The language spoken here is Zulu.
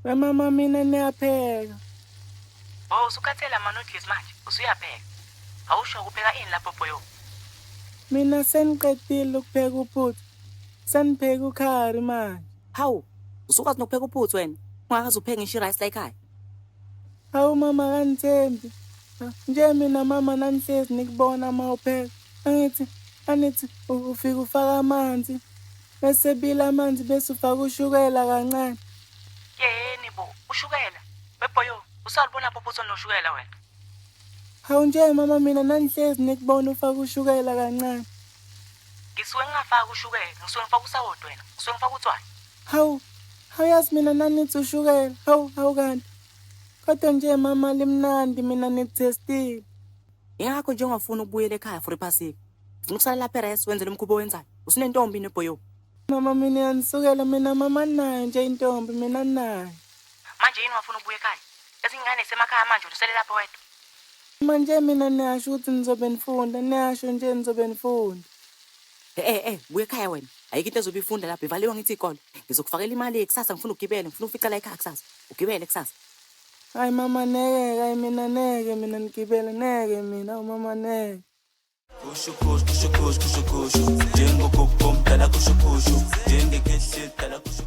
Mama mina niyapheka. Oh, usukhathela ama-noodles manje, usuyapheka. Awusho ukupheka ini lapho boyo? Mina seniqedile ukupheka uphuthu. Senipheka ukhari manje. Hawu, usukwazi nokupheka uphuthu wena? Ungakaze upheke ngisho i-rice la ekhaya. Hawu mama kanithembi. Nje mina mama nanihlezi nikubona mawupheka. Anithi ufika ufaka amanzi. Bese bila amanzi bese ufaka ushukela kancane. Yeni bo, ushukela. Weboyo, usalibona lapho uphuthu noshukela wena? Hawu nje mama mina nanihlezi nikubona ufaka ushukela kancane. Ngisuke ngingafaka ushukela, ngisuke ngifaka usawoti wena, ngisuke ngifaka utswayi. Hawu yazi mina nanithi ushukela. Hawu kanti. Kodwa nje mama limnandi mina nithestile. Ingakho nje ungafuni ukubuyela ekhaya for iphasika. Ufuna ukusala lapha erest wenze lo mkhubo owenzayo. Usunentombi nebhoyo. Mama mina yanisukela mina mama nayo nje intombi mina nayo. Manje yini wafuna ukubuya ekhaya? Ezingane semakhaya manje usele lapho wedwa. Manje mina niyasho ukuthi nizobe nifunda, niyasho nje nizobe nifunda. Buya ekhaya wena. Ayikho into ezobe ifunda lapha, ivaliwe ngithi ikole. Ngizokufakela imali ekusasa ngifuna ukugibela, ngifuna ufica la ekhaya kusasa. Ugibele kusasa. Hayi mama neke, mina ngigibele neke mina mama neke. Kusho, jengo kopom, dala kusho, jenge kehle, dala kusho.